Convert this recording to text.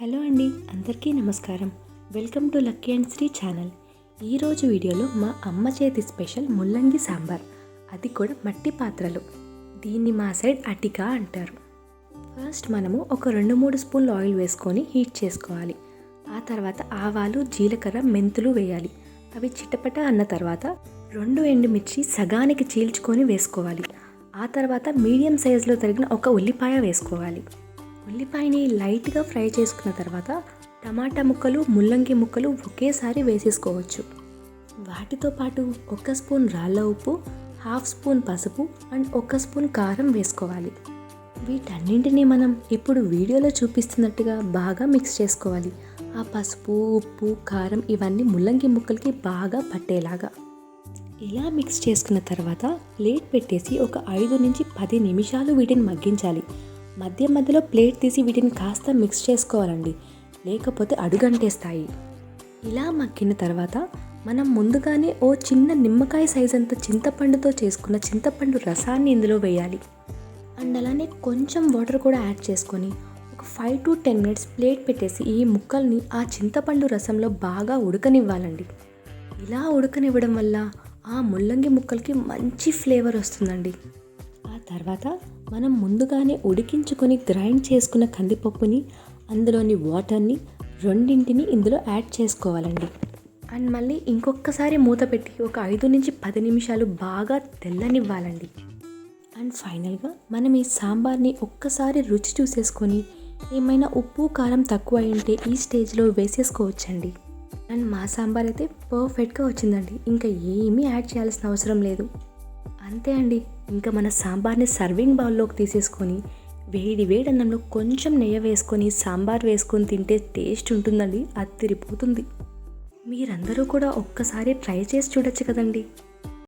Hello అండి, అందరికీ నమస్కారం. Welcome to lucky and Sri channel. ఈరోజు వీడియోలో మా అమ్మ చేతి స్పెషల్ ముల్లంగి సాంబార్, అది కూడా మట్టి పాత్రలో. దీన్ని మా సైడ్ అటికా అంటారు. ఫస్ట్ మనము ఒక 2-3 స్పూన్లు ఆయిల్ వేసుకొని హీట్ చేసుకోవాలి. ఆ తర్వాత ఆవాలు, జీలకర్ర, మెంతులు వేయాలి. అవి చిటపట అన్న తర్వాత 2 ఎండుమిర్చి సగానికి చీల్చుకొని వేసుకోవాలి. ఆ తర్వాత మీడియం సైజులో తరిగిన ఒక ఉల్లిపాయ వేసుకోవాలి. ఉల్లిపాయని లైట్గా ఫ్రై చేసుకున్న తర్వాత టమాటా ముక్కలు, ముల్లంగి ముక్కలు ఒకేసారి వేసేసుకోవచ్చు. వాటితో పాటు 1 స్పూన్ రాళ్ళ ఉప్పు, 1/2 స్పూన్ పసుపు అండ్ 1 స్పూన్ కారం వేసుకోవాలి. వీటన్నింటినీ మనం ఇప్పుడు వీడియోలో చూపిస్తున్నట్టుగా బాగా మిక్స్ చేసుకోవాలి. ఆ పసుపు, ఉప్పు, కారం ఇవన్నీ ముల్లంగి ముక్కలకి బాగా పట్టేలాగా ఇలా మిక్స్ చేసుకున్న తర్వాత ప్లేట్ పెట్టేసి ఒక 5-10 నిమిషాలు వీటిని మగ్గించాలి. మధ్య మధ్యలో ప్లేట్ తీసి వీటిని కాస్త మిక్స్ చేసుకోవాలండి, లేకపోతే అడుగంటేస్తాయి. ఇలా మగ్గిన తర్వాత మనం ముందుగానే ఓ చిన్న నిమ్మకాయ సైజ్ అంత చింతపండుతో చేసుకున్న చింతపండు రసాన్ని ఇందులో వేయాలి. అండ్ అలానే కొంచెం వాటర్ కూడా యాడ్ చేసుకొని ఒక 5-10 మినిట్స్ ప్లేట్ పెట్టేసి ఈ ముక్కల్ని ఆ చింతపండు రసంలో బాగా ఉడకనివ్వాలండి. ఇలా ఉడకనివ్వడం వల్ల ఆ ముల్లంగి ముక్కలకి మంచి ఫ్లేవర్ వస్తుందండి. ఆ తర్వాత మనం ముందుగానే ఉడికించుకొని గ్రైండ్ చేసుకున్న కందిపప్పుని, అందులోని వాటర్ని రెండింటిని ఇందులో యాడ్ చేసుకోవాలండి. అండ్ మళ్ళీ ఇంకొకసారి మూత పెట్టి ఒక 5-10 నిమిషాలు బాగా తెల్లనివ్వాలండి. అండ్ ఫైనల్గా మనం ఈ సాంబార్ని ఒక్కసారి రుచి చూసేసుకొని ఏమైనా ఉప్పు, కారం తక్కువ అయి ఉంటే ఈ స్టేజ్లో వేసేసుకోవచ్చండి. అండ్ మా సాంబార్ అయితే పర్ఫెక్ట్గా వచ్చిందండి. ఇంకా ఏమీ యాడ్ చేయాల్సిన అవసరం లేదు. అంతే అండి. ఇంకా మన సాంబార్ని సర్వింగ్ బౌల్లోకి తీసేసుకొని వేడి వేడి అన్నంలో కొంచెం నెయ్యి వేసుకొని సాంబార్ వేసుకొని తింటే టేస్ట్ ఉంటుందండి, అదిరిపోతుంది. మీరందరూ కూడా ఒక్కసారి ట్రై చేసి చూడొచ్చు కదండి.